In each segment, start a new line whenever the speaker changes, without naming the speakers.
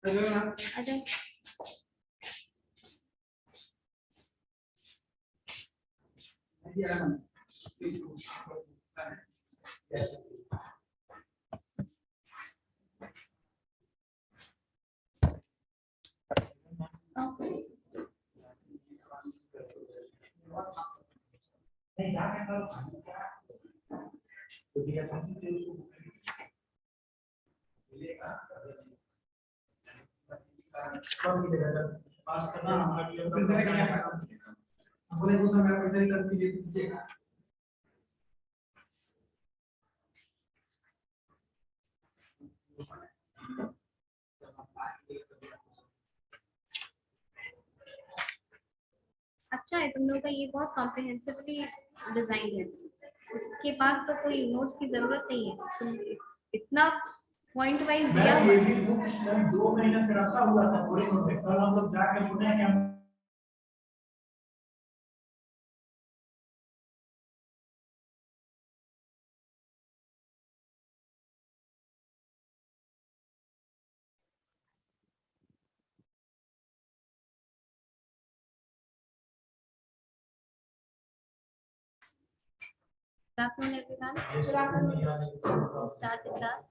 अच्छा
पास करना अपने को समय पैसा ही करती है दीजिएगा।
अच्छा है, तुम लोगों का ये बहुत कॉम्प्रिहेंसिवली डिजाइन है, इसके बाद तो कोई नोट्स की जरूरत नहीं है। तुम इतना पॉइंट वाइज दिया
मैं ये भी बुक 2 महीने से रखा हुआ था पूरे में। कल हम लोग जाके बोले कि हम
Good afternoon, everyone. Start the class.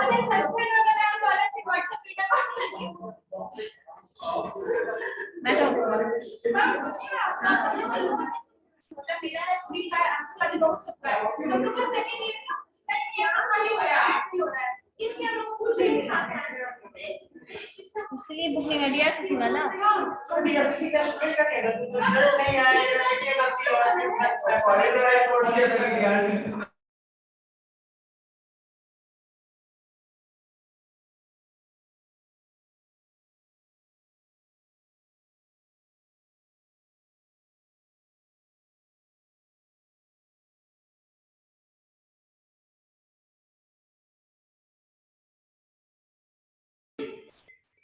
अगर सस्पेंड हो गया तो अलग से व्हाट्सएप वीडियो कॉल करके
बैठो।
मतलब मेरा स्पीड कार्ड आंसर वाली बहुत सबका है हम लोग का सेकंड ईयर का दैट यहाँ खाली हो रहा है हो रहा है इसलिए हम लोग को पूछ रहे हैं
इसलिए बुक में मीडिया से सुना ना।
तो डीएससी का स्टूडेंट का क्या रिजल्ट नहीं आया यूनिवर्सिटी करती है और मैं कॉलेज में कोर्स किया था यार।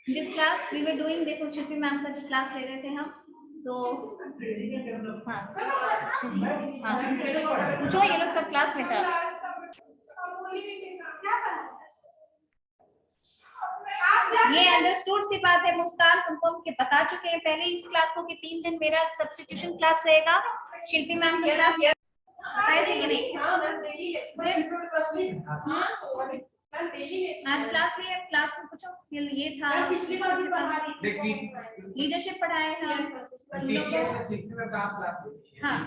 This class we were doing, देखो शिल्पी मैम का जो क्लास ले रहे थे हम, तो हाँ पूछो ये लोग सब क्लास में था। ये अंडरस्टूड सी बात है मुस्कान, तुमको हम बता चुके हैं पहले इस क्लास को कि 3 दिन मेरा सब्स्टिट्यूशन क्लास रहेगा। शिल्पी मैम की क्लास बताए थे कि नहीं? आज क्लास में पूछो ये था,
पिछली बार भी पढ़ा रही
लीडरशिप पढ़ाए हैं हाँ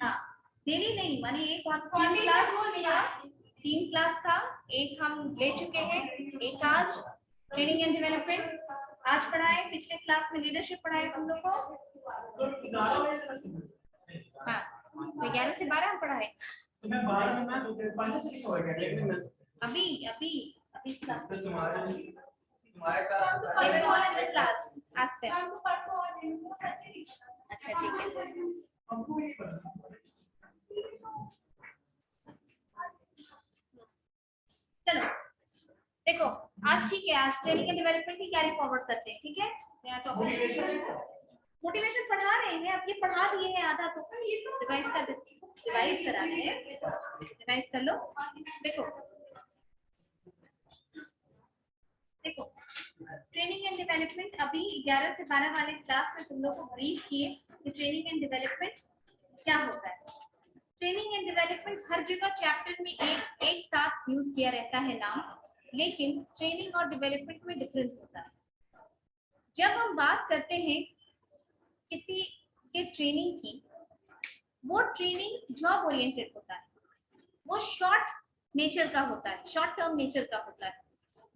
हाँ डेली नहीं, माने एक तीन क्लास था, एक हम ले चुके हैं, एक आज ट्रेनिंग एंड डेवलपमेंट आज पढ़ाए, पिछले क्लास में लीडरशिप पढ़ाए तुम लोग को। हाँ तो 11 से 12 हम पढ़ाए। अभी अभी अभी क्लास अच्छा ठीक है। चलो देखो आज ठीक है, आज ट्रेनिंग एंड डेवलपमेंट की कैरी फॉरवर्ड करते हैं, ठीक है। मोटिवेशन पढ़ा रहे हैं, अब ये पढ़ा दिए हैं आधा, तो ये तो रिवाइज करा रहे हैं, रिवाइज कर लो। देखो ट्रेनिंग एंड डेवलपमेंट अभी 11 से 12 वाले क्लास में तुम लोग को ब्रीफ किए कि ट्रेनिंग एंड डेवलपमेंट क्या होता है। ट्रेनिंग एंड डेवलपमेंट हर जगह चैप्टर में एक साथ यूज किया रहता है नाम, लेकिन ट्रेनिंग और डेवलपमेंट में डिफरेंस होता है। जब हम बात करते हैं किसी के ट्रेनिंग की, वो ट्रेनिंग जॉब ओरिएंटेड होता है, वो शॉर्ट नेचर का होता है, शॉर्ट टर्म नेचर का होता है।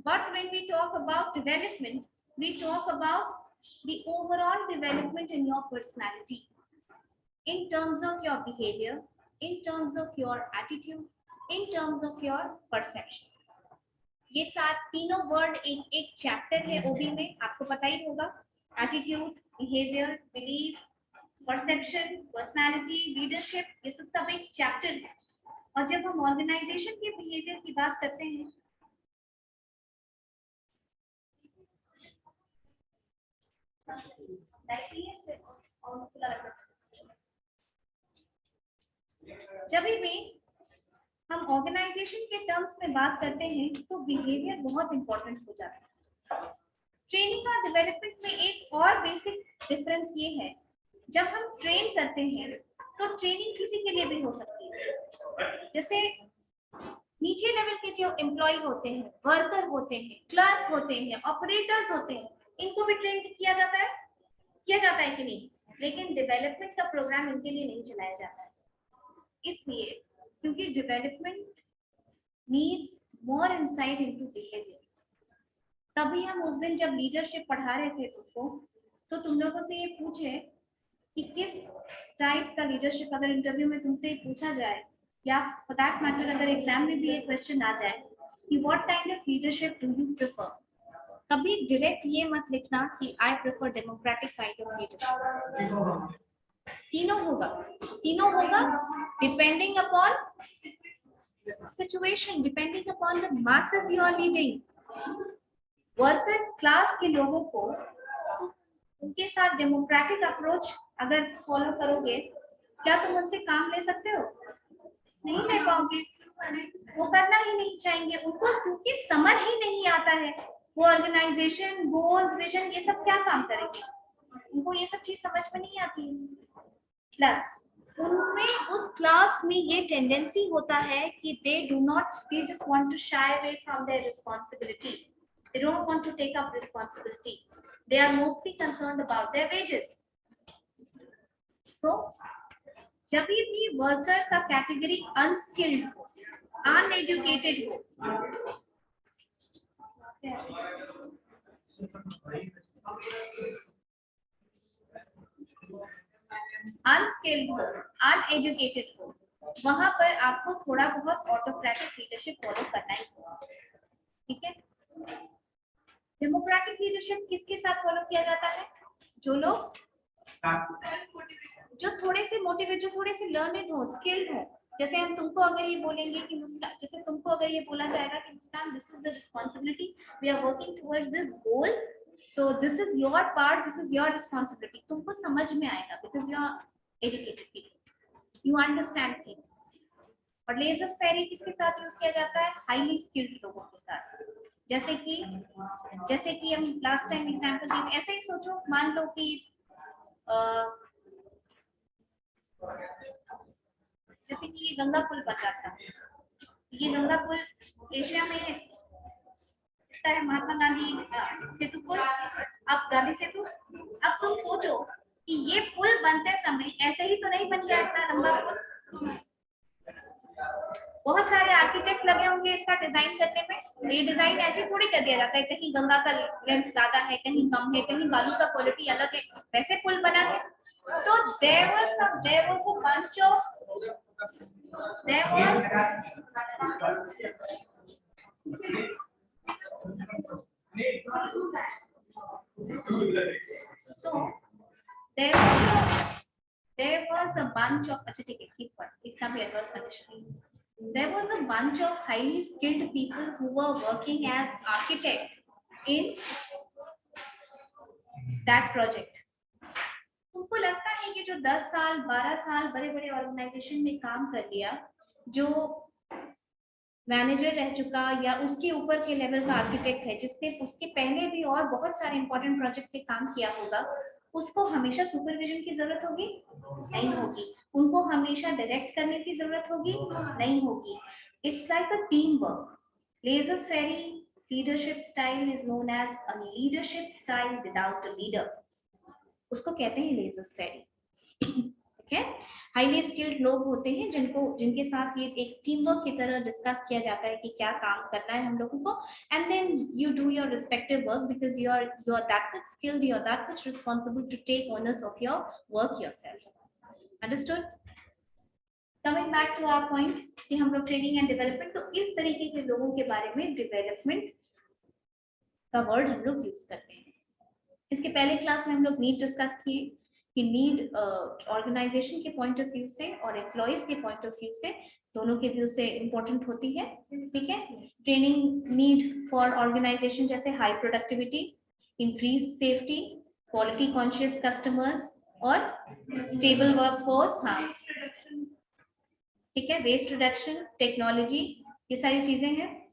But when we talk about development, we talk about the overall development in your personality, in terms of your behavior, in terms of your attitude, in terms of your perception. ये सात तीनों word एक chapter है ओबी में, आपको पता ही होगा। Attitude, behaviour, belief, perception, personality, leadership, ये सब एक चैप्टर है। और जब हम ऑर्गेनाइजेशन के बिहेवियर की बात करते हैं, जब भी हम ऑर्गेनाइजेशन के टर्म्स में बात करते हैं तो बिहेवियर बहुत इंपॉर्टेंट हो जाता है। ट्रेनिंग और डेवलपमेंट में एक और बेसिक डिफरेंस ये है, जब हम ट्रेन करते हैं तो ट्रेनिंग किसी के लिए भी हो सकती है। जैसे नीचे लेवल के जो एम्प्लॉय होते हैं, वर्कर होते हैं, क्लर्क होते हैं, ऑपरेटर्स होते हैं, इनको भी ट्रेन किया जाता है कि नहीं? लेकिन डेवलपमेंट का प्रोग्राम इनके लिए नहीं चलाया जाता है, इसलिए क्योंकि development needs more insight into behaviour. तभी हम उस दिन जब लीडरशिप पढ़ा रहे थे तुमको, तो तुम लोगों से ये पूछे कि किस टाइप का लीडरशिप, अगर इंटरव्यू में तुमसे पूछा जाए या फॉर दैट मैटर अगर एग्जाम में भी ये क्वेश्चन आ जाए कि what kind of leadership do you prefer, कभी डायरेक्ट ये मत लिखना कि I prefer democratic kind of leadership. तीनों होगा depending upon situation, depending upon the masses you are leading. Worker class के लोगों को उनके साथ डेमोक्रेटिक अप्रोच अगर फॉलो करोगे, क्या तुम उनसे काम ले सकते हो? नहीं ले पाओगे, वो करना ही नहीं चाहेंगे उनको, क्योंकि समझ ही नहीं आता है वो ऑर्गेनाइजेशन, गोल्स, विजन, ये सब क्या काम करेंगे, उनको ये सब चीज समझ में नहीं आती है। प्लस उनमें उस क्लास में ये टेंडेंसी होता है कि they just want to shy away from their responsibility, they don't want to take up responsibility, they are mostly concerned about their wages. So जब भी वर्कर का कैटेगरी अनस्किल्ड हो, अनएजुकेटेड हो, अनस्किल्ड हो, अनएजुकेटेड हो, वहां पर आपको थोड़ा बहुत ऑटोक्रेटिक लीडरशिप फॉलो करना ही होगा, ठीक है। डेमोक्रेटिक लीडरशिप किसके साथ फॉलो किया जाता है? जो लोग जो थोड़े से मोटिवेट, जो थोड़े से लर्नेड हो, स्किल्ड हो। जैसे हम तुमको अगर ये बोलेंगे कि मुस्कान, जैसे तुमको अगर ये बोला जाएगा कि Muskaan, this is the responsibility, we are working towards this goal, so this is your part, this is your responsibility, तुमको समझ में आएगा because you are educated people, you understand things. और लेजर फेरी किसके साथ यूज किया जाता है? हाईली स्किल्ड लोगों के साथ। जैसे कि हम लास्ट टाइम एग्जांपल देंगे, ऐसे ही सोचो, मान लो कि जैसे कि ये गंगा पुल बन रहा था, ये गंगा पुल एशिया में दिखता है महात्मा गांधी सेतु पुल, अब गांधी सेतु। अब तुम सोचो कि ये पुल बनते समय ऐसे ही तो नहीं बन गया इतना लंबा पुल, बहुत सारे आर्किटेक्ट लगे होंगे इसका डिजाइन करने में। ये डिजाइन ऐसे थोड़ी कर दिया जाता है, कहीं गंगा का लेंथ ज्यादा है, कहीं कम है, कहीं बालू का क्वालिटी अलग है, वैसे पुल बना है। तो there was a bunch of अच्छा ठीक है, keep quiet, इतना भी adverse condition। There was a bunch of highly skilled people who were working as architects in that project। तुमको लगता है कि जो 10 साल 12 साल बड़े बड़े ऑर्गेनाइजेशन में काम कर लिया, जो मैनेजर रह चुका या उसके ऊपर के लेवल का आर्किटेक्ट है, जिसने उसके पहले भी और बहुत सारे इंपॉर्टेंट प्रोजेक्ट पे काम किया होगा, उसको हमेशा सुपरविजन की जरूरत होगी? नहीं होगी। उनको हमेशा डायरेक्ट करने की जरूरत होगी? नहीं होगी। It's like a team work. Laissez faire leadership style is known as a leadership style without a leader. उसको कहते हैं लेजर्स फेरी। ठीक है, हाईली स्किल्ड लोग होते हैं जिनके साथ ये एक टीम वर्क की तरह डिस्कस किया जाता है कि क्या काम करना है हम लोगों को, and then you do your respective work because you are that much skilled, you are that much responsible to take owners of your work yourself. Understood? Coming back to our point कि हम लोग training and development, तो इस तरीके के लोगों के बारे में डेवलपमेंट का वर्ड हम लोग यूज करते हैं। इसके पहले क्लास में हम लोग नीड डिस्कस किए कि नीड ऑर्गेनाइजेशन के पॉइंट ऑफ व्यू से और एम्प्लॉइज के पॉइंट ऑफ व्यू से, दोनों के व्यू से इम्पोर्टेंट होती है। ठीक है, ट्रेनिंग नीड फॉर ऑर्गेनाइजेशन जैसे high productivity, increase safety, quality conscious customers और स्टेबल वर्कफोर्स। हाँ ठीक है, वेस्ट रिडक्शन, टेक्नोलॉजी, ये सारी चीजें हैं।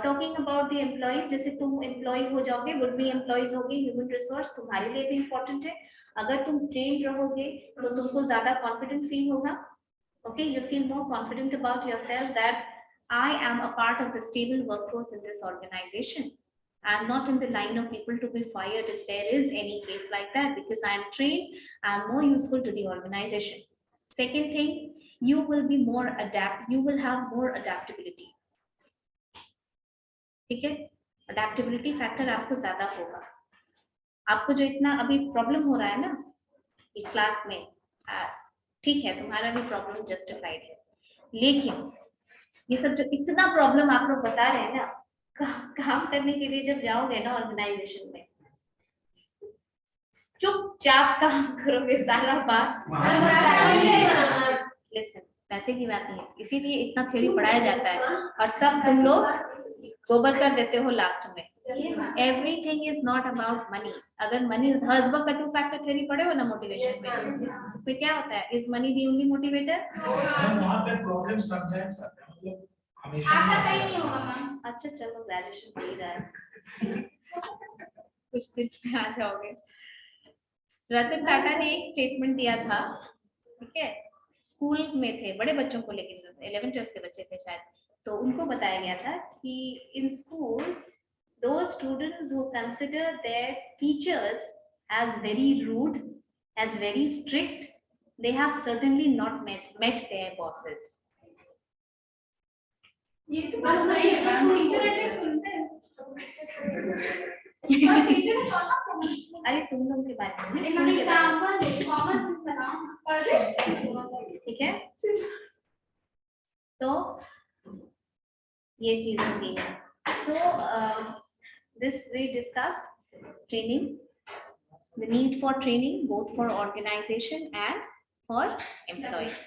टॉकिंग अबाउट द एम्प्लॉइज, जैसे तुम एम्प्लॉय हो जाओगे, वुड बी एम्प्लॉइज होगे, ह्यूमन रिसोर्स तुम्हारे लिए भी इम्पोर्टेंट है। अगर तुम ट्रेन रहोगे तो तुमको ज्यादा कॉन्फिडेंट फील होगा। Okay, you feel more confident about yourself that I am a part of the stable workforce in this organisation. I am not in the line of people to be fired if there is any case like that, because I am trained, I am more useful to the organization. Second thing, you will be more you will have more adaptability. ठीक है, adaptability factor आपको ज्यादा होगा। आपको जो इतना अभी problem हो रहा है ना इस क्लास में, ठीक है, तुम्हारा भी प्रॉब्लम जस्टिफाइड है, लेकिन ये सब जो इतना प्रॉब्लम आप लोग बता रहे हैं ना, काम करने के लिए जब जाओगे ना ऑर्गेनाइजेशन में, चुपचाप काम करोगे सारा बात। लिसन, पैसे की बात नहीं है, इसीलिए इतना थ्योरी पढ़ाया जाता है और सब तुम लोग गोबर कर देते हो लास्ट में। Everything is not about money. अगर मनी, हर्ज़बर्ग का 2 फैक्टर थ्योरी पढ़े हो ना मोटिवेशन में, उसमें क्या होता है, is money the only motivator?
वहां पे प्रॉब्लम समटाइम्स आता है, मतलब हमेशा
ऐसा कहीं नहीं होगा मैम।
अच्छा चलो, ग्रेजुएशन पढ़ ही रहा है, कुछ दिन में आ जाओगे। रतन टाटा ने एक स्टेटमेंट दिया था, ठीक है, स्कूल में थे बड़े बच्चों को, लेकिन 11th-12th के बच्चे थे शायद, तो उनको बताया गया था कि in school those students who consider their teachers as very rude, as very strict, they have certainly not met their bosses.
ये तो बात सही है मैम, टीचर ने सुनते हैं।
अरे तुम लोग के बारे में
इन्होंने एग्जांपल दे, कॉमन बताओ।
ठीक है, तो ये चीज होती है। So this we discussed training, the need for training both for organization and for employees.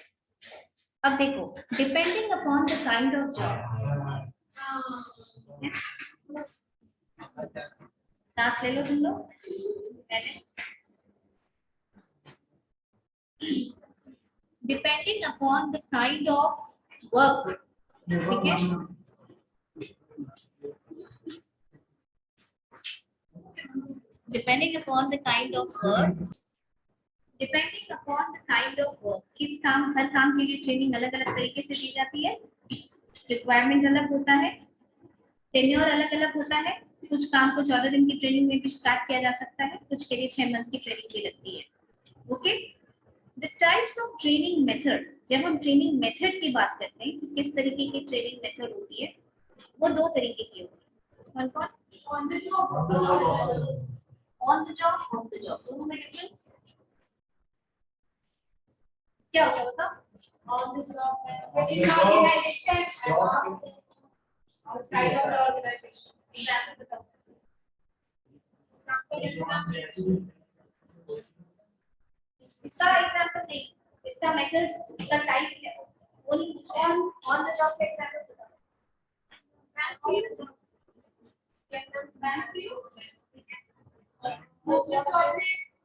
अब देखो, depending upon the kind of job, सांस ले लो तुम लोग, depending upon the kind of work, ठीक है, depending upon the kind of work, किस काम, हर काम के लिए ट्रेनिंग अलग अलग तरीके से दी जाती है, रिक्वायरमेंट अलग होता है, टेन्योर अलग अलग होता है, कुछ काम को 14 दिन की ट्रेनिंग में भी स्टार्ट किया जा सकता है, कुछ के लिए 6 मंथ की ट्रेनिंग की लगती है। Okay, the types of training method, जब हम ट्रेनिंग मेथड की बात करते हैं कि किस तरीके की ट्रेनिंग मेथड होती है, वो 2 तरीके की होती है। कौन कौन?
On the job,
on the job, of the job, दोनों में डिफरेंस क्या होता है?
On the job within the organization and outside of the organization. Example बताओ।
इसका एग्जांपल नहीं, इसका मेथड्स का टाइप है, ऑन द जॉब का एग्जांपल बताओ।
बैंक व्यू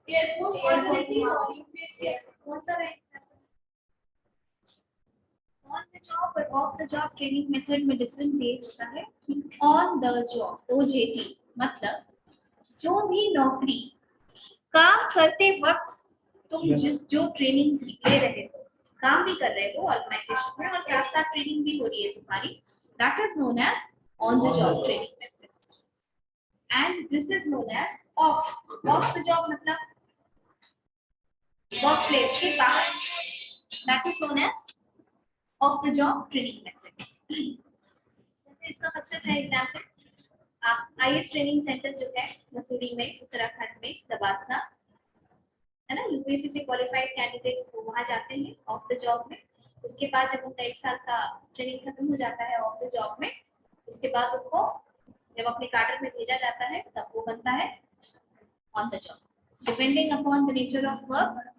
एयरपोर्ट सिक्योरिटी और यूपीएससी
कौन सा है? ऑन द जॉब और of the job training method में डिफरेंस ये होता है कि ऑन द जॉब OJT मतलब जो भी नौकरी काम करते वक्त तुम जो ट्रेनिंग ले रहे हो, काम भी कर रहे हो ऑर्गेनाइजेशन में और साथ साथ ट्रेनिंग भी हो रही है तुम्हारी, that is known as on the job training method, and this is known as off the job मतलब वर्क प्लेस के बाहर, that is known as off the job training method. जैसे इसका सबसे अच्छा एग्जांपल, आप आईएएस ट्रेनिंग सेंटर जो है मसूरी में, उत्तराखंड में, दबासना है ना, यूपीएससी से क्वालिफाइड कैंडिडेट्स वो वहां जाते हैं ऑफ द जॉब में। उसके बाद जब उनका 1 साल का ट्रेनिंग खत्म हो जाता है ऑफ द जॉब में, उसके बाद उनको जब अपने कार्डर में भेजा जाता है तब वो बनता है on the job, depending upon the nature of work.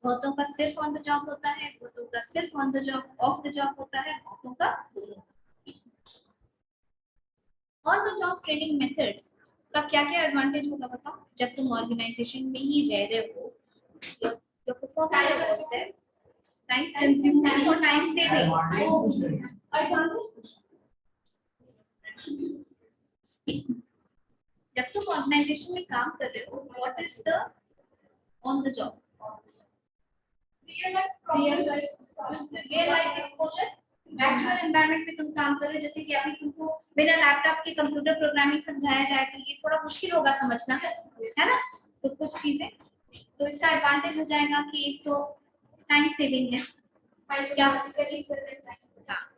बहुतों का सिर्फ ऑन द जॉब होता है, बहुतों का सिर्फ on the job of the job होता है, बहुतों का दोनों। On the job training methods का क्या क्या एडवांटेज होगा बताओ? जब तुम ऑर्गेनाइजेशन में ही रह रहे हो, your performance होता है, टाइम कंज्यूमिंग और टाइम सेविंग। जब तुम ऑर्गेनाइजेशन में काम कर रहे हो, what is the on the job? Real life exposure, actual environment में तुम काम कर रहे हो। जैसे कि अभी तुमको बिना लैपटॉप के कंप्यूटर प्रोग्रामिंग समझाया जाए तो ये थोड़ा मुश्किल होगा समझना, है ना? तो कुछ चीजें, तो इसका एडवांटेज हो जाएगा कि एक तो टाइम सेविंग है, क्या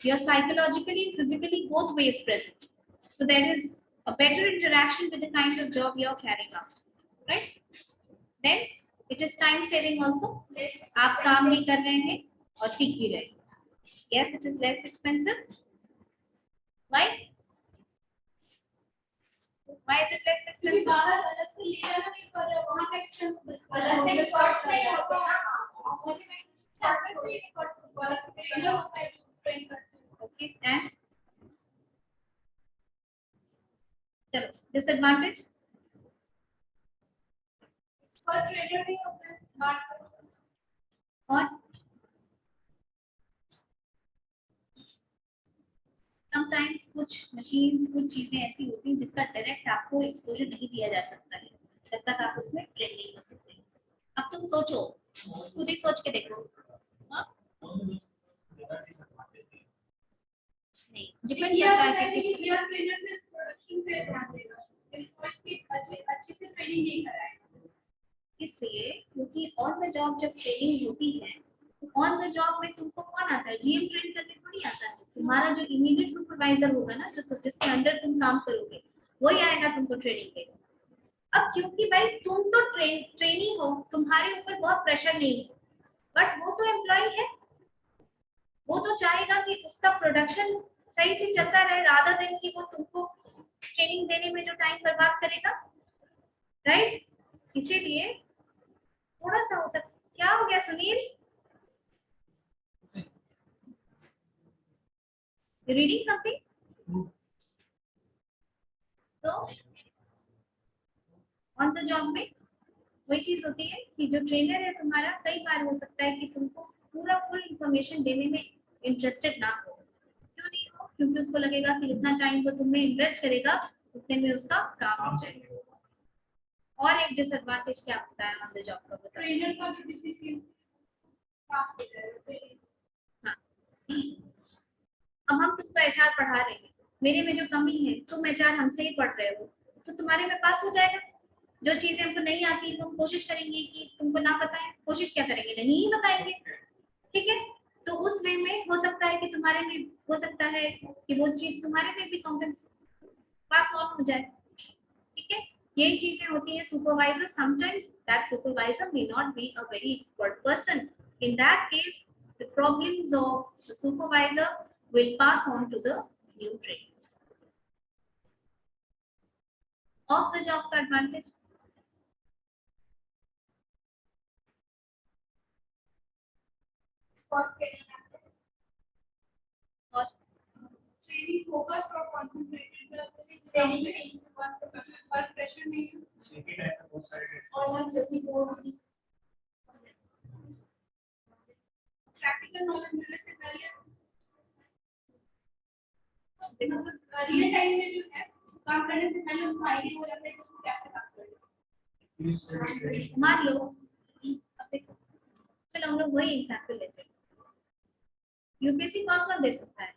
you are psychologically and physically both ways present, so there is a better interaction with the kind of job you are carrying out, right? Then it is time saving also, आप काम भी कर रहे हैं और सीख भी रहे हैं। Yes, it is less expensive. Why? Why is it less expensive?
बाहर अलग से ले जाना नहीं पड़ रहा, वहाँ का एक्सपेंस अलग से एक्सपर्ट्स नहीं होते हैं, ट्रेनर होता है जो ट्रेन करते हैं।
Okay, and चलो disadvantage,
पर ट्रेनर नहीं होता है
और समटाइम्स कुछ मशीन्स, कुछ चीजें ऐसी होती हैं जिसका डायरेक्ट आपको एक्सपोजर नहीं दिया जा सकता है जब तक आप उसमें ट्रेन नहीं हो सकते। अब तुम सोचो, खुद ही सोच के देखो। हाँ? नहीं, डिपेंड करता है कि किस
इंडिया ट्रेनर से प्रोडक्शन पे ध्यान देगा, एम्प्लॉइज की अच्छे से ट्रेनिंग नहीं कराएगा।
इसलिए क्योंकि ऑन द जॉब जब ट्रेनिंग होती है, तो ऑन द जॉब में तुमको कौन आता है? जीएम ट्रेन करने थोड़ी आता है, तुम्हारा जो इमीडिएट सुपरवाइजर होगा ना, जो जिसके अंडर तुम काम करोगे, वही आएगा तुमको ट्रेनिंग पे। अब क्योंकि भाई तुम तो ट्रेनी हो, तुम्हारे ऊपर बहुत प्रेशर नहीं है, बट वो तो एम्प्लॉय है, वो तो चाहेगा कि उसका प्रोडक्शन सही से चलता रहे, रादर देन कि वो तुमको ट्रेनिंग देने में जो टाइम बर्बाद करेगा, राइट? इसीलिए थोड़ा सा हो सकता, क्या हो गया सुनील? Reading something? तो ऑन द जॉब में वही चीज होती है कि जो ट्रेनर है तुम्हारा, कई बार हो सकता है कि तुमको पूरा फुल इंफॉर्मेशन देने में इंटरेस्टेड ना हो। क्यों नहीं हो? क्योंकि उसको लगेगा कि जितना टाइम वो तुम्हें इन्वेस्ट करेगा उतने में उसका काम हो जाएगा। और एक डिसएडवांटेज क्या होता है ऑन द जॉब का बताओ?
ट्रेनर का जो डिसीजन काफी है।
हाँ, अब हम तुमको एचआर पढ़ा रहे हैं, मेरे में जो कमी है, तुम एचआर हमसे ही पढ़ रहे हो, तो तुम्हारे में पास हो जाएगा। जो चीजें हमको नहीं आती तो हम कोशिश करेंगे कि तुमको ना बताएं, कोशिश क्या करेंगे, नहीं ही बताएंगे। ठीक है, तो उस वे में हो सकता है कि तुम्हारे में हो सकता है कि वो चीज तुम्हारे में भी कॉम्पेंस पास ऑन हो जाए। ठीक है, यही चीजें होती है supervisor. Sometimes that supervisor may not be a very expert person, in that case the problems of the supervisor will pass on to the new trainees. Off the job का advantage,
spot training
और
training focused और concentrated training work pressure नहीं है
एक ही time पे बहुत सारे
और जल्दी बोर होगी। प्रैक्टिकल नॉलेज मिलने से पहले रियल टाइम में जो है काम करने से पहले उनको आइडिया हो जाता है कि उसको कैसे काम करना है।
मान लो, अब देखो, चलो हम लोग वही एग्जाम्पल लेते हैं। यूपीएससी कौन कौन दे सकता है?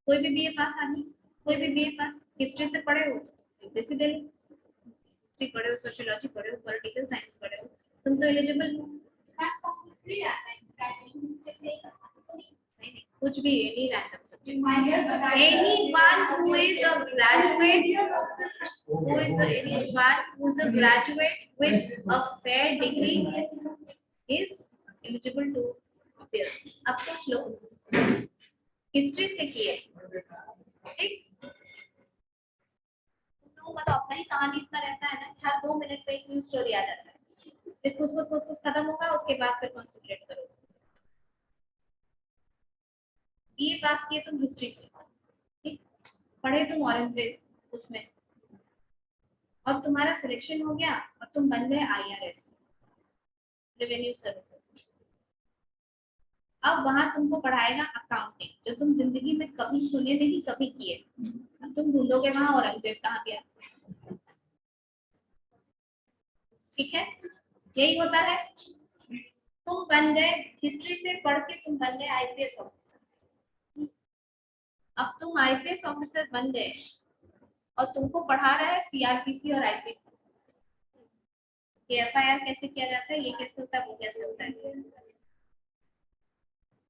कोई भी बीए पास आदमी, कोई भी बीए पास, हिस्ट्री से पढ़े हो यूपीएससी दे लो, हिस्ट्री पढ़े हो, सोशियोलॉजी पढ़े हो, पॉलिटिकल साइंस पढ़े हो, तुम तो एलिजिबल हो।
मैथ ऑब्वियसली आता है, ग्रेजुएशन हिस्ट्री से ही करना है।
नहीं, कुछ भी, any random subject,
Anyone
who is a graduate, anyone who is a graduate with a fair degree is eligible to appear. अब सोच लो, हिस्ट्री से किए, ठीक, तुम लोगों का तो अपना ही कहानी इतना रहता है ना, हर 2 मिनट पे एक न्यूज स्टोरी आ जाता है, फिर कुछ खत्म होगा, उसके बाद फिर कॉन्सेंट्रेट करो। बीए पास किए तुम हिस्ट्री से, ठीक, पढ़े तुम औरंगजेब उसमें, और तुम्हारा सिलेक्शन हो गया और तुम बन गए आईआरएस, रेवेन्यू सर्विसेज। अब वहां तुमको पढ़ाएगा अकाउंटिंग, जो तुम जिंदगी में कभी सुने नहीं, कभी किए। अब तुम ढूंढोगे वहां औरंगजेब कहाँ गया। ठीक है, यही होता है। तुम बन गए हिस्ट्री से पढ़ के, तुम बन गए आईपीएस ऑफिसर। अब तुम आईपीएस ऑफिसर बन गए और तुमको पढ़ा रहा है सीआरपीसी और आईपीसी, ये एफआईआर कैसे किया जाता है, ये कैसे होता है, वो कैसे होता है।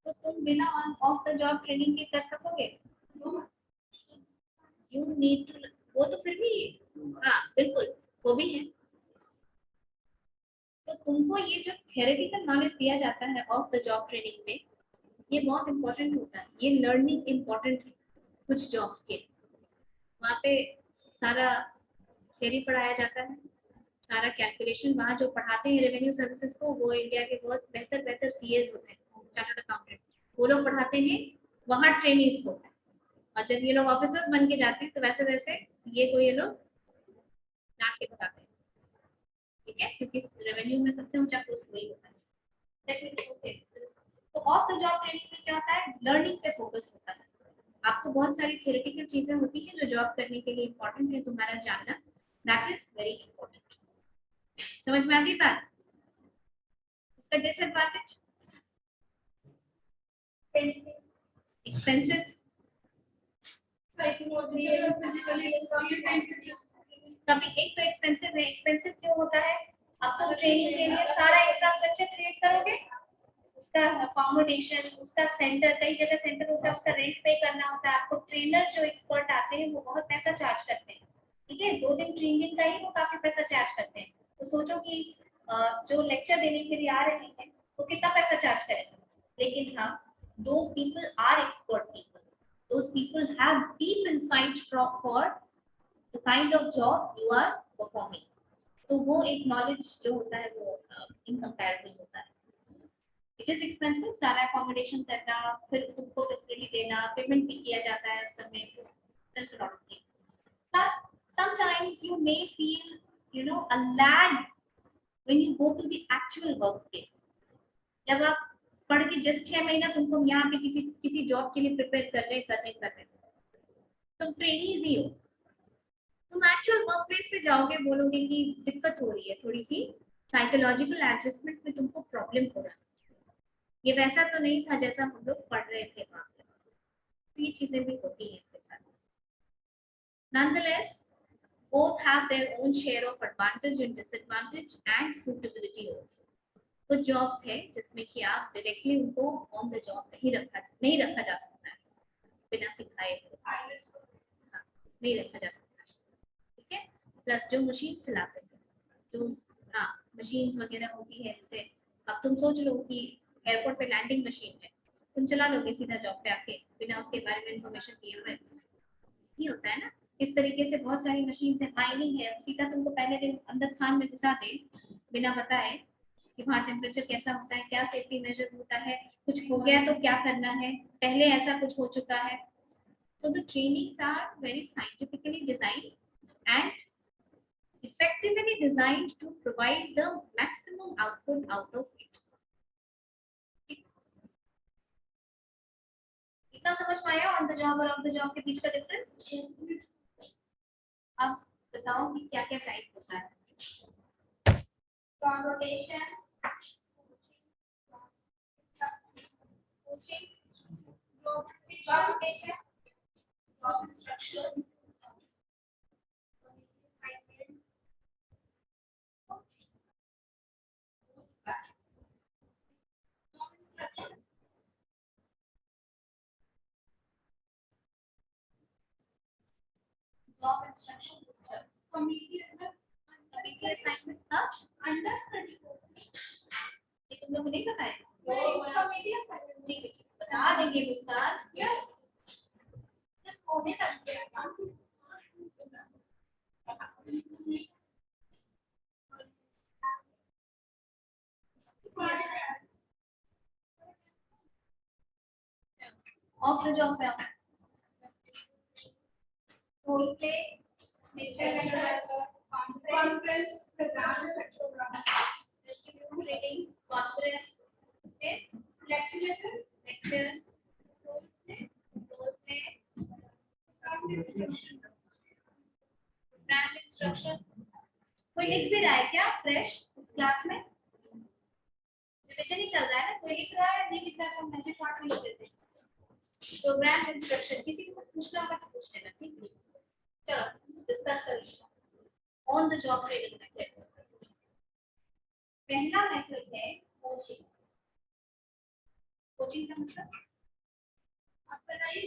तो तुम बिना ऑफ द जॉब ट्रेनिंग के कर सकोगे? यू नीड टू, वो तो फिर भी, हाँ बिल्कुल वो भी है। तो तुमको ये जो थियोरेटिकल नॉलेज दिया जाता है ऑफ द जॉब ट्रेनिंग में, ये बहुत इंपॉर्टेंट होता है। ये लर्निंग इंपॉर्टेंट है कुछ जॉब्स के। वहाँ पे सारा थ्योरी पढ़ाया जाता है, सारा कैलकुलेशन वहाँ जो पढ़ाते हैं रेवेन्यू सर्विसेज को, वो इंडिया के बहुत बेहतर सीएस होते हैं, चार्टर्ड अकाउंटेंट, वो लोग पढ़ाते हैं वहाँ ट्रेनीज को। और जब ये लोग ऑफिसर्स बन के जाते हैं तो वैसे वैसे सीए को ये लोग डांट के बताते हैं। ठीक है, क्योंकि रेवेन्यू में सबसे ऊंचा पोस्ट वही होता है। तो ऑफ द जॉब ट्रेनिंग में क्या होता है, लर्निंग पे फोकस होता है। आपको बहुत सारी थियोरेटिकल चीजें होती हैं जो जॉब करने के लिए इंपॉर्टेंट है तुम्हारा जानना, दैट इज वेरी इंपॉर्टेंट। समझ में आ गई बात? इसका डिसएडवांटेज, एक्सपेंसिव, कभी एक तो एक्सपेंसिव है। एक्सपेंसिव क्यों होता है? अब तो ट्रेनिंग के लिए सारा इंफ्रास्ट्रक्चर क्रिएट करोगे, उसका अकोमोडेशन, उसका सेंटर, कई जगह सेंटर होता है, उसका रेंट पे करना होता है। आपको ट्रेनर जो एक्सपर्ट आते हैं वो बहुत पैसा चार्ज करते हैं। ठीक है, 2 दिन ट्रेनिंग का ही वो काफी पैसा चार्ज करते हैं। तो सोचो कि जो लेक्चर देने के लिए आ रहे हैं वो कितना पैसा चार्ज करेंगे। लेकिन हाँ, those people are expert people, those people have deep insight for the kind of job you are performing. तो वो एक नॉलेज जो होता है वो इनकम्पैरेबल होता है। इट इज एक्सपेंसिव, सारा अकोमोडेशन करना, फिर तुमको फैसिलिटी देना, पेमेंट भी किया जाता है उस समय। Plus sometimes you may feel a lag when you go to the actual workplace. जब आप पढ़ के जस्ट 6 महीना तुमको यहाँ पे किसी जॉब के लिए प्रिपेयर कर रहे तुम ट्रेनीज ही हो, तुम एक्चुअल वर्क प्लेस पे जाओगे, बोलोगे कि दिक्कत हो रही है, थोड़ी सी साइकोलॉजिकल एडजस्टमेंट में तुमको प्रॉब्लम हो रहा है, ये वैसा तो नहीं था जैसा हम लोग पढ़ रहे थे वहाँ पे। तो ये चीजें भी होती हैं इसके साथ। Nonetheless, both have their own share of advantage and disadvantage and suitability also. कुछ जॉब्स है जिसमें कि आप डायरेक्टली उनको ऑन द जॉब नहीं रखा जा सकता है, बिना सिखाए नहीं रखा जा सकता, ठीक है। प्लस जो मशीन चलाते हैं, जो मशीन्स वगैरह होती है, जैसे अब तुम सोच लो कि एयरपोर्ट पे लैंडिंग मशीन है, तुम चला लोगे सीधा जॉब पे आके बिना उसके बारे में इंफॉर्मेशन दिए हुए, नहीं होता है ना। इस तरीके से बहुत सारी मशीन है, माइनिंग है, सीधा तुमको पहले दिन अंदर खान में घुसा दे बिना बताए कि वहाँ टेम्परेचर कैसा होता है, क्या सेफ्टी मेजर्स होता है, कुछ हो गया तो क्या करना है, पहले ऐसा कुछ हो चुका है। So the trainings are very scientifically designed and effectively designed to provide the maximum output out of it. इतना समझ में आया ऑन द जॉब और ऑफ द जॉब के बीच का डिफरेंस? अब बताओ कि क्या क्या टाइप होता है। Rotation, coaching, rotation, job instruction, job instruction, committee assignment था अंडर 34। ये तुम लोग नहीं बताए? कमिटी असाइनमेंट ठीक है, बता देंगे मुस्कान। यस होने लगते हैं ऑफ द जॉब पे role play, nature conference, distribute reading, conference, lecture, role play, programme instruction. कोई लिख भी रहा है क्या फ्रेश इस क्लास में? रिवीजन ही चल रहा है ना, कोई लिख रहा है, नहीं लिख रहा है तो मैसेज पार्ट में लिख देते हैं। प्रोग्राम इंस्ट्रक्शन किसी को पूछना होगा तो पूछ लेना, ठीक है। चलो डिस्कस करेंगे on the job training method. पहला मेथड है कोचिंग। कोचिंग का मतलब आप बताइए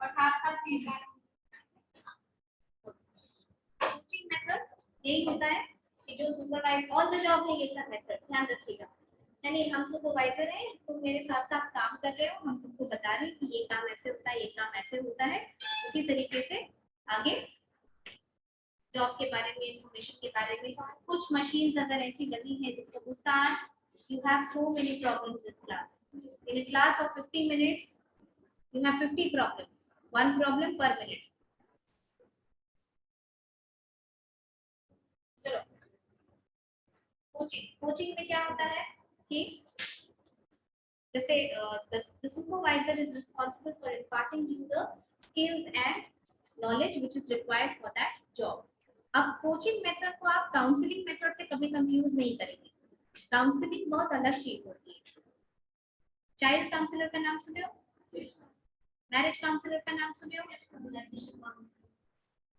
और साथ साथ फीडबैक। कोचिंग मेथड यही होता है कि जो सुपरवाइज ऑन द जॉब है, ये सब मेथड ध्यान रखिएगा। यानी हम सुपरवाइजर हैं, तुम मेरे साथ साथ काम कर रहे हो, हम तुमको बता रहे हैं कि ये काम ऐसे होता है, ये काम ऐसे होता है, उसी तरीके से आगे जॉब के बारे में, इंफॉर्मेशन के बारे में। कुछ मशीन्स अगर ऐसी लगी हैं जिसको Muskaan, you have so many problems in class, in a class of 50 minutes you have 50 problems, 1 problem पर मिनट। चलो कोचिंग में क्या होता है कि जैसे the supervisor is responsible for imparting you the skills and knowledge which is required for that job. अब coaching method को आप काउंसलिंग मेथड से कभी कंफ्यूज नहीं करेंगे। काउंसलिंग बहुत अलग चीज होती है। चाइल्ड काउंसलर का नाम सुने हो? मैरिज काउंसलर का नाम सुने हो?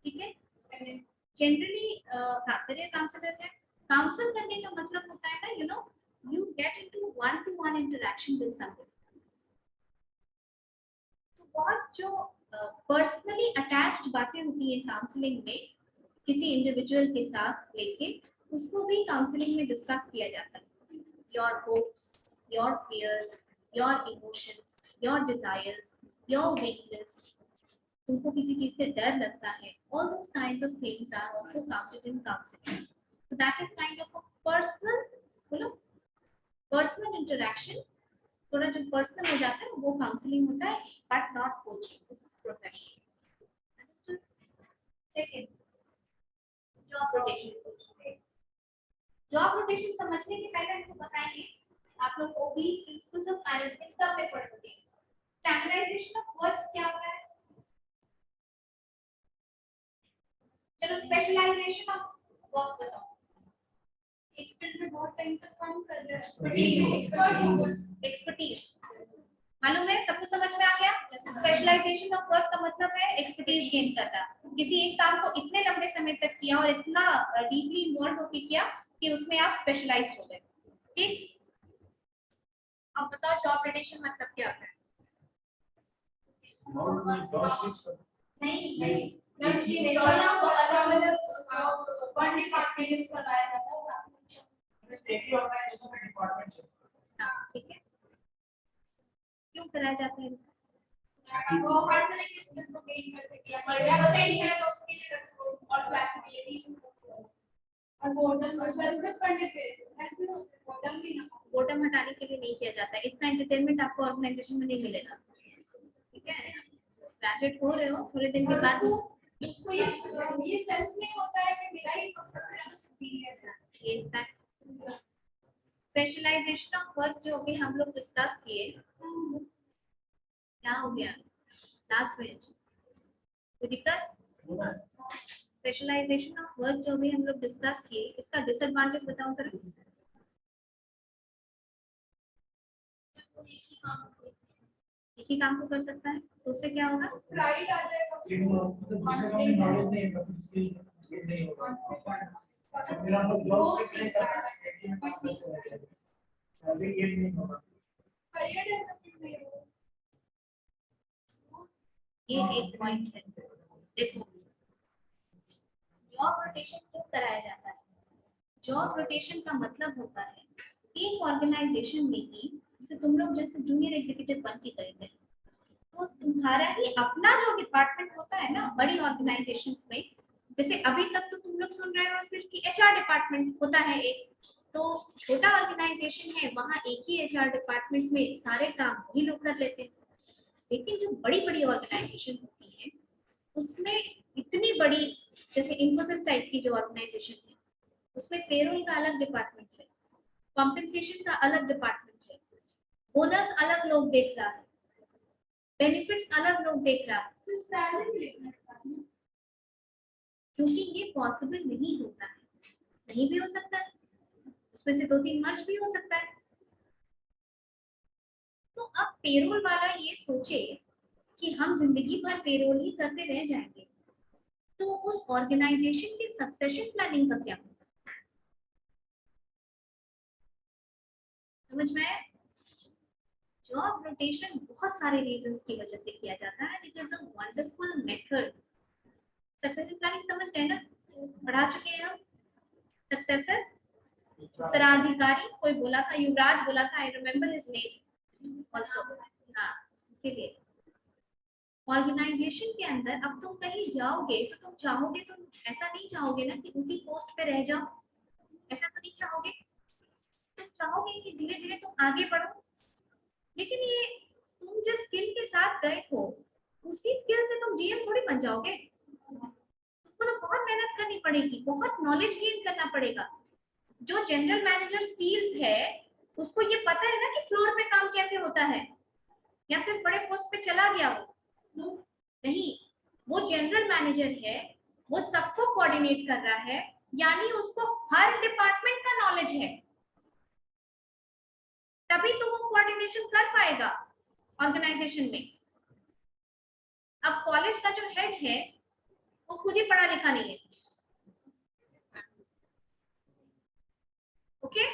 ठीक है, जनरली करियर काउंसलर है। काउंसल करने का मतलब होता है ना, you get into one-to-one interaction with somebody. तो बहुत जो पर्सनली अटैच्ड बातें होती है काउंसलिंग में किसी इंडिविजुअल के साथ लेके, उसको भी काउंसलिंग में डिस्कस किया जाता है। Your hopes, your fears, your emotions, your desires, your weakness, तुमको किसी चीज से डर लगता है, all those kinds of things are also counted in counseling. So that is kind of a personal interaction, थोड़ा जो पर्सनल हो जाता है वो काउंसलिंग होता है, but not coaching, this is professional. Understood? Second, job rotation. Job rotation समझने के पहले हमको बताइए, आप लोग को भी प्रिंसिपल्स ऑफ मैनेजमेंट सब में पढ़ चुके हैं। स्टैंडर्डाइजेशन ऑफ वर्क क्या होता है? चलो स्पेशलाइजेशन ऑफ वर्क बताओ। एक फील्ड में बहुत टाइम तक काम कर रहे हैं, एक्सपर्टीज मालूम है, सबको समझ में आ गया? स्पेशलाइजेशन ऑफ वर्क का मतलब है एक्सपर्टीज गेन करना। किसी एक काम को इतने लंबे समय तक किया और इतना डीपली इन्वॉल्व होकर किया कि उसमें आप स्पेशलाइज्ड हो गए। ठीक, अब बताओ जॉब रोटेशन मतलब क्या होता है? नहीं नहीं, लड़की ने जॉब को मतलब वन एक्सपीरियंस करवाया जाता है,
सेफ्टी ऑर्गेनाइजेशन में डिपार्टमेंट है।
हाँ ठीक है, क्यों कराया जाता है?
वो हर तरह के स्किल को गेन कर सके या बढ़िया बताइए है तो उसके लिए रखो और फ्लेक्सिबिलिटी और बोर्डम जरूरत पड़ने पे हेल्प में बोर्डम भी ना,
बोर्डम हटाने के लिए नहीं किया जाता है, इतना एंटरटेनमेंट आपको ऑर्गेनाइजेशन में नहीं मिलेगा। ठीक है, ग्रेजुएट हो रहे हो थोड़े दिन के बाद
उसको ये सेंस नहीं होता है कि मेरा ही सबसे ज्यादा सुपीरियर है।
ये स्पेशलाइजेशन ऑफ वर्क जो अभी हम लोग डिस्कस किए, क्या हो गया लास्ट बेंच, कोई दिक्कत? स्पेशलाइजेशन ऑफ वर्क जो भी हम लोग डिस्कस किए, इसका डिसएडवांटेज बताओ सर। एक ही काम को कर सकता है तो उससे क्या होगा?
प्राइड आ जाएगा,
दूसरे का नॉलेज नहीं है तो स्किल नहीं होगा। मेरा तो जॉब से नहीं करना है, अभी ये नहीं होगा।
करियर डेवलपमेंट में
ये एक पॉइंट है। देखो जॉब रोटेशन क्यों कराया जाता है? जॉब रोटेशन का मतलब होता है एक ऑर्गेनाइजेशन में ही, जैसे तुम लोग जैसे जूनियर एग्जीक्यूटिव बन के गए थे, तो तुम्हारा ही अपना जो डिपार्टमेंट होता है ना बड़ी ऑर्गेनाइजेशंस में, जैसे अभी तक तो तुम लोग सुन रहे हो सिर्फ कि एचआर डिपार्टमेंट होता है एक, तो छोटा ऑर्गेनाइजेशन है वहाँ एक ही एचआर डिपार्टमेंट में सारे काम वही लोग कर लेते हैं। लेकिन जो बड़ी बड़ी ऑर्गेनाइजेशन होती है उसमें इतनी बड़ी, जैसे इन्फोसिस टाइप की जो ऑर्गेनाइजेशन है उसमें पेरोल का अलग डिपार्टमेंट है, कॉम्पेंसेशन का अलग डिपार्टमेंट है, बोनस अलग लोग देख रहा है, बेनिफिट्स अलग लोग देख रहा है,
तो सैलरी देखना है,
क्योंकि ये पॉसिबल नहीं होता है। नहीं भी हो सकता है, उसमें से 2-3 मर्ज भी हो सकता है। तो अब पेरोल वाला ये सोचे कि हम जिंदगी भर पेरोल ही करते रह जाएंगे, तो उस ऑर्गेनाइजेशन की सक्सेशन प्लानिंग का क्या होगा? समझ में आया? जॉब रोटेशन बहुत सारे रीजंस की वजह से किया जाता है, it is a wonderful method. Succession planning समझ गए ना, पढ़ा चुके हैं हम। सक्सेसर उत्तराधिकारी, कोई बोला था, युवराज बोला था, I remember his name also. हाँ, इसीलिए ऑर्गेनाइजेशन के अंदर अब तुम कहीं जाओगे तो तुम चाहोगे, तुम ऐसा नहीं चाहोगे ना कि उसी पोस्ट पे रह जाओ, ऐसा तो नहीं चाहोगे। तुम चाहोगे कि धीरे धीरे तुम आगे बढ़ो, लेकिन ये तुम जिस स्किल के साथ गए हो उसी स्किल से तुम जीएम थोड़ी बन जाओगे। तुमको तो बहुत मेहनत करनी पड़ेगी, बहुत नॉलेज गेन करना पड़ेगा। जो जनरल मैनेजर स्टील्स है उसको ये पता है ना कि फ्लोर पे काम कैसे होता है, या सिर्फ बड़े पोस्ट पे चला गया हो? नहीं, वो जनरल मैनेजर है, वो सबको कोऑर्डिनेट कर रहा है, यानी उसको हर डिपार्टमेंट का नॉलेज है, तभी तो वो कोऑर्डिनेशन कर पाएगा ऑर्गेनाइजेशन में। अब कॉलेज का जो हेड है वो खुद ही पढ़ा लिखा नहीं है, okay?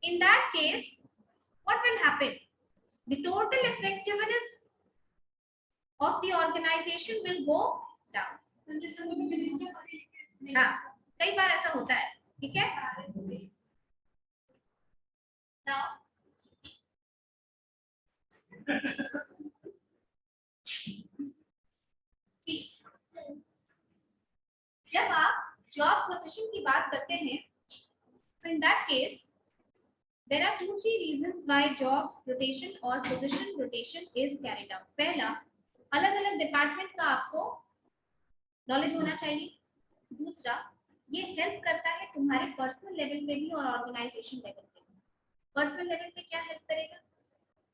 In that case, what will happen? The total effectiveness of the organization will go down. हाँ, कई बार ऐसा होता है, ठीक है? Now, see, जब आप जॉब पोजीशन की बात करते हैं, तो in that case, there are 2-3 reasons why job rotation और position rotation is carried out. पहला, अलग अलग डिपार्टमेंट का आपको नॉलेज होना चाहिए। दूसरा, ये हेल्प करता है तुम्हारे पर्सनल लेवल पे भी और ऑर्गेनाइजेशन लेवल पे। पर्सनल लेवल पे क्या हेल्प करेगा?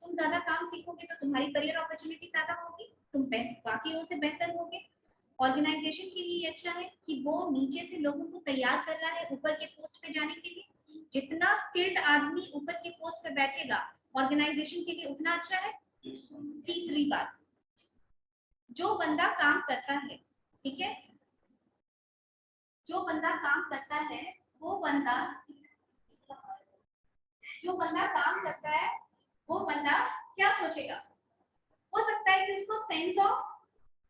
तुम ज्यादा काम सीखोगे तो तुम्हारी करियर अपॉर्चुनिटी ज्यादा होगी, तुम बाकियों से बेहतर होगे। ऑर्गेनाइजेशन के लिए अच्छा है कि वो नीचे से लोगों को तैयार कर रहा है ऊपर के पोस्ट पे जाने के लिए। जितना स्किल्ड आदमी ऊपर के पोस्ट पे बैठेगा ऑर्गेनाइजेशन के लिए उतना अच्छा है। तीसरी बात, जो बंदा काम करता है ठीक है, जो बंदा काम करता है वो बंदा क्या सोचेगा? हो सकता है कि उसको सेंस ऑफ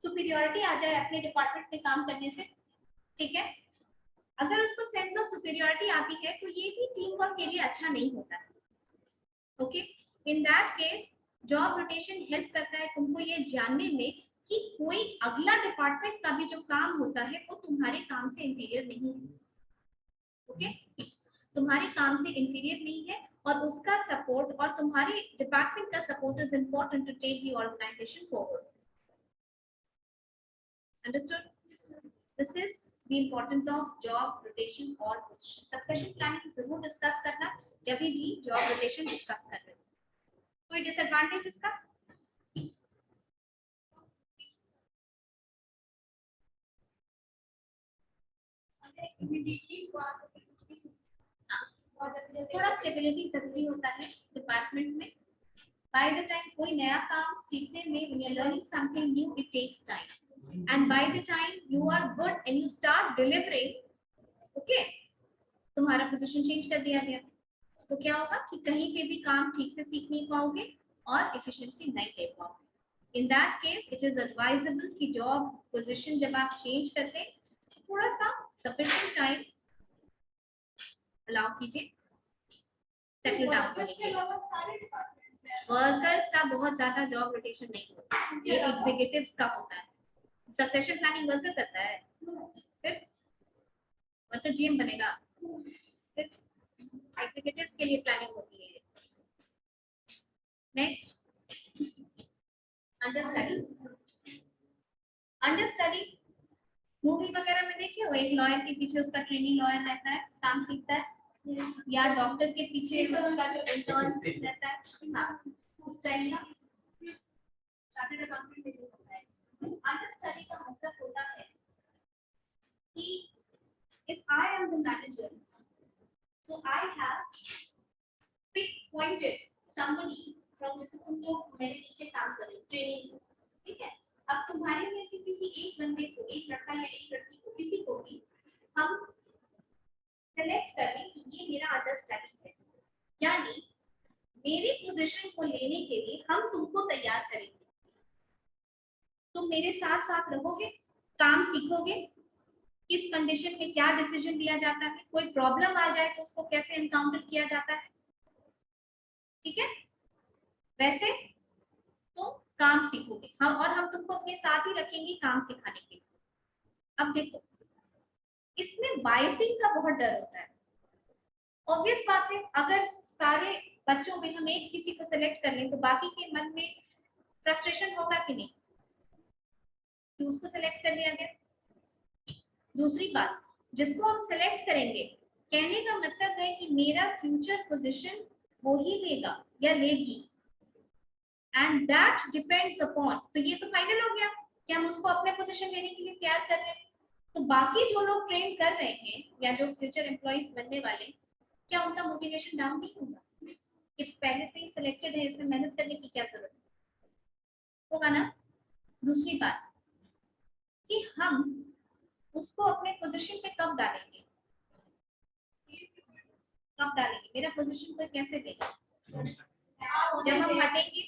सुपीरियरिटी आ जाए अपने डिपार्टमेंट में काम करने से, ठीक है। अगर उसको सेंस ऑफ सुपीरियरिटी आती है तो ये भी टीम वर्क के लिए अच्छा नहीं होता है। Okay, in that case job rotation help करता है तुमको ये जानने में कि कोई अगला डिपार्टमेंट का भी जो काम होता है वो तुम्हारे काम से इंफीरियर नहीं है। ओके, तुम्हारे काम से इंफीरियर नहीं है और उसका सपोर्ट और तुम्हारे डिपार्टमेंट का support is important to take the organisation forward. Understood? This is the importance of job rotation और position. Succession planning जरूर डिस्कस करना जब भी जॉब रोटेशन डिस्कस कर रहे हो। कोई डिसएडवांटेज इसका? थोड़ा स्टेबिलिटी जरूरी होता है डिपार्टमेंट में। बाय द टाइम कोई नया काम सीखने में when you're learning something new it takes time and by the time you are good and you start delivering, okay, तुम्हारा पोजीशन चेंज कर दिया गया तो क्या होगा कि कहीं पे भी काम ठीक से सीख नहीं पाओगे और एफिशिएंसी नहीं ले पाओगे। In that case it is advisable कि जॉब पोजीशन जब आप चेंज करते हैं थोड़ा सा सफिशिएंट टाइम अलाउ कीजिए सेटल डाउन करने के लिए। वर्कर्स का बहुत ज्यादा जॉब रोटेशन नहीं होता, ये एग्जीक्यूटिव्स का होता है। सक्सेशन प्लानिंग वर्कर करता है, फिर वर्कर जीएम बनेगा, फिर एग्जीक्यूटिव्स के लिए प्लानिंग होती है। Next, understudy. अंडरस्टडी मूवी वगैरह में देखिए वो एक लॉयर के पीछे उसका ट्रेनिंग लॉयर रहता है, काम सीखता है, या डॉक्टर के पीछे उसका जो इंटर्न रहता है, हाँ, उस टाइम का चार्टर्ड अकाउंटेंट भी होता है। अंडरस्टडी का मतलब होता है कि if I am the manager, so I have pinpointed somebody from जैसे तुम लोग मेरे नीचे काम कर रहे हो ट्रेनिंग, ठीक है। अब तुम्हारे में से किसी एक बंदे को, एक लड़का या एक लड़की को, किसी को भी हम सेलेक्ट करें कि ये मेरा अंडरस्टडी है, यानी मेरी पोजीशन को लेने के लिए हम तुमको तैयार करेंगे। तुम मेरे साथ साथ रहोगे, काम सीखोगे, किस कंडीशन में क्या डिसीजन लिया जाता है, कोई प्रॉब्लम आ जाए तो उसको कैसे एनकाउंटर किया जाता है, ठीक है। वैसे तो काम सीखोगे हम, और हम तुमको अपने साथ ही रखेंगे काम सिखाने के लिए। अब देखो इसमें बायसिंग का बहुत डर होता है। ऑब्वियस बात है, अगर सारे बच्चों में हम एक किसी को सेलेक्ट कर लें तो बाकी के मन में फ्रस्ट्रेशन होगा कि नहीं कि उसको सेलेक्ट कर लिया गया। दूसरी बात, जिसको हम सेलेक्ट करेंगे कहने का मतलब है कि मेरा फ्यूचर पोजीशन वो ही लेगा या लेगी, एंड दैट डिपेंड्स अपॉन, तो ये तो फाइनल हो गया कि हम उसको अपने पोजीशन लेने के लिए तैयार कर रहे हैं। तो बाकी जो लोग ट्रेन कर रहे हैं या जो फ्यूचर एम्प्लॉइज बनने वाले, क्या उनका मोटिवेशन डाउन नहीं होगा? कि पहले से ही सिलेक्टेड है, इसमें मेहनत करने की क्या जरूरत होगा ना। दूसरी बात कि हम उसको अपने पोजीशन पे कब डालेंगे, मेरा पोजीशन को कैसे देगा? जब हम हटेंगे।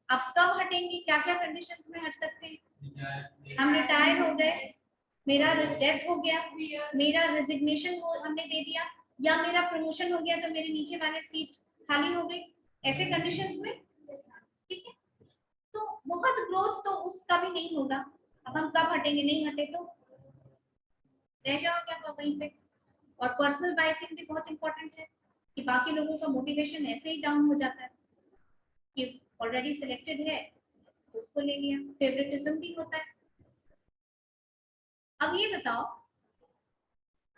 अब कब हटेंगे, क्या क्या कंडीशंस में हट सकते हैं? हम रिटायर हो गए, मेरा डेथ हो गया, मेरा रेजिग्नेशन हमने दे दिया, या मेरा प्रमोशन हो गया तो मेरे नीचे वाले सीट खाली हो गई, ऐसे कंडीशंस में, ठीक है। तो बहुत ग्रोथ तो उसका भी नहीं होगा। अब हम कब हटेंगे, नहीं हटे तो रह जाओगे आप वहीं पे। और पर्सनल बायसिंग भी बहुत इंपॉर्टेंट है कि बाकी लोगों का मोटिवेशन ऐसे ही डाउन हो जाता है कि ऑलरेडी सिलेक्टेड है तो उसको ले लिया, फेवरेटिज्म भी होता है। अब ये बताओ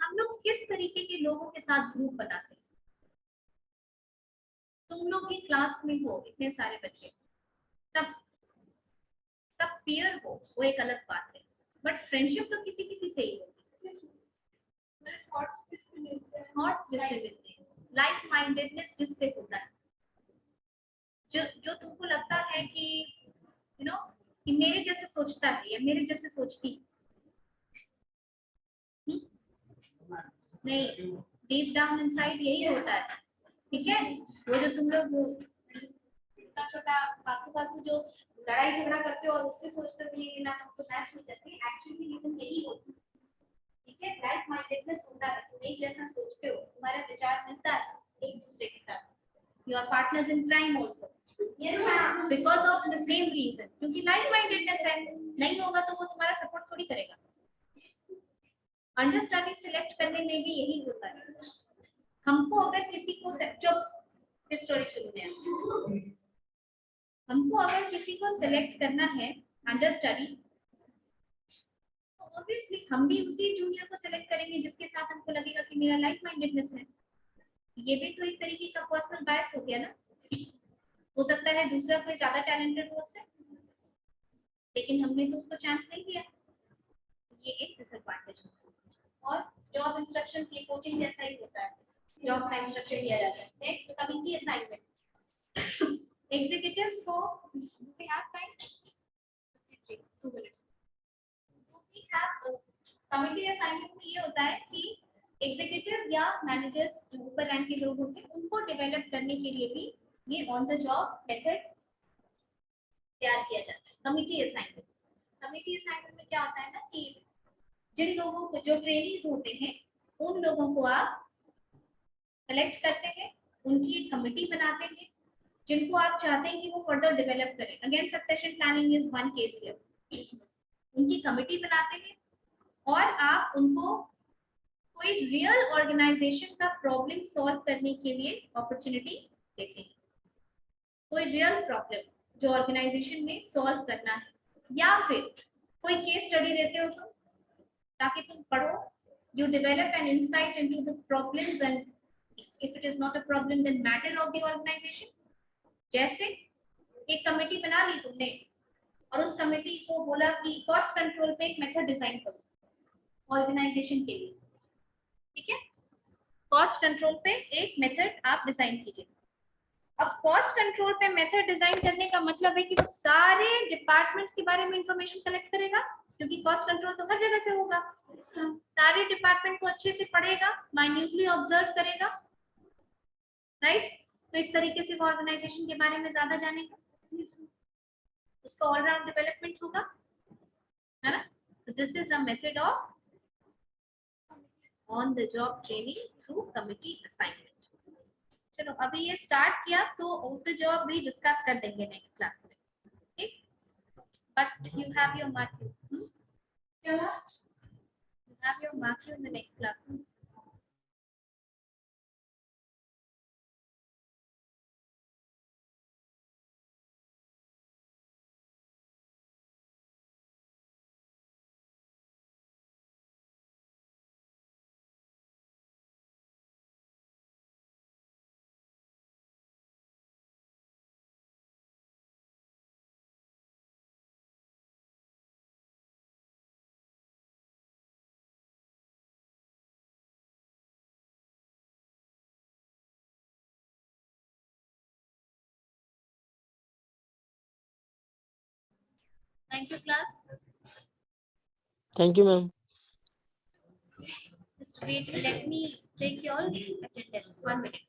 हम लोग किस तरीके के लोगों के साथ ग्रुप बनाते हैं? तुम लोग भी क्लास में हो, इतने सारे बच्चे, सब पीयर हो, वो एक अलग बात है, बट फ्रेंडशिप तो किसी किसी से ही होती है। थॉट्स जिससे मिलते हैं, लाइक माइंडेडनेस जिससे होता है, जो तुमको लगता है कि यू नो कि मेरे जैसे सोचता है या मेरे जैसे सोचती है। नहीं, डीप डाउन इनसाइड यही होता है, ठीक है। वो जो तुम लोग छोटा छोटा फालतू जो लड़ाई झगड़ा करते हो और उससे सोचते हो कि ये ना हमको मैच नहीं करती, एक्चुअली रीजन यही होती है, ठीक है। लाइक माइंडेडनेस होता है, तुम एक जैसा सोचते हो, तुम्हारा विचार मिलता है एक दूसरे के साथ, you are partners in crime also, yes ma'am, because of the same reason, क्योंकि लाइक माइंडेडनेस है। नहीं होगा तो वो तुम्हारा सपोर्ट थोड़ी करेगा। अंडरस्टैंडिंग सिलेक्ट करने में भी यही होता है। हमको अगर किसी को चुप स्टोरी सुनने हैं, हमको अगर किसी को सिलेक्ट करना है अंडरस्टडी, तो ऑब्वियसली हम भी उसी जूनियर को सिलेक्ट करेंगे जिसके साथ हमको लगेगा कि मेरा लाइक माइंडेडनेस है। ये भी तो एक तरीके का पर्सनल बायस हो गया ना। हो सकता है दूसरा कोई ज्यादा टैलेंटेड हो उससे, लेकिन हमने तो उसको चांस नहीं दिया, ये एक डिसएडवांटेज है। और जॉब इंस्ट्रक्शंस ये कोचिंग जैसा ही होता है, जॉब का इंस्ट्रक्शन दिया जाता है। Next committee assignment. एग्जीक्यूटिव्स को we have time 2 minutes, we have committee assignment में ये होता है कि एग्जीक्यूटिव या मैनेजर्स जो ऊपर रैंक के लोग होते हैं उनको डेवलप करने के लिए भी ये ऑन द जॉब मेथड तैयार किया जाता है। कमिटी असाइनमेंट में क्या होता है ना कि जिन लोगों को, जो ट्रेनीज होते हैं, उन लोगों को आप सेलेक्ट करते हैं, उनकी एक कमिटी बनाते हैं जिनको आप चाहते हैं कि वो फर्दर डेवलप करें। Again succession planning is one case here. उनकी कमिटी बनाते हैं और आप उनको कोई रियल ऑर्गेनाइजेशन का प्रॉब्लम सॉल्व करने के लिए अपॉर्चुनिटी देते हैं। कोई रियल प्रॉब्लम जो ऑर्गेनाइजेशन में सॉल्व करना है, या फिर कोई केस स्टडी देते हो तुम, ताकि तुम पढ़ो, you develop an insight into the problems and if it is not a problem then matter of the organization। जैसे एक कमेटी बना ली तुमने और उस कमेटी को बोला कि कॉस्ट कंट्रोल पे एक मेथड डिजाइन करो ऑर्गेनाइजेशन के लिए, ठीक है। कॉस्ट कंट्रोल पे एक मेथड आप डिजाइन कीजिए। अब कॉस्ट कंट्रोल पे मेथड डिजाइन करने का मतलब है कि वो सारे डिपार्टमेंट्स के बारे में इंफॉर्मेशन कलेक्ट करेगा, क्योंकि कॉस्ट कंट्रोल तो हर जगह से होगा। सारे डिपार्टमेंट को अच्छे से पढ़ेगा, माइन्यूटली ऑब्जर्व करेगा, राइट। तो इस तरीके से वो ऑर्गेनाइजेशन के बारे में ज्यादा जानेगा, उसका ऑलराउंड डेवलपमेंट होगा, है ना। तो this is a method of on the job training through committee assignment. चलो अभी ये स्टार्ट किया तो ऑफ द जॉब भी डिस्कस कर देंगे नेक्स्ट क्लास में, ठीक। But you have your mark, you have your mark in the next class. Thank you, class.
Thank you, ma'am.
Just wait, let me take your attendance. 1 minute.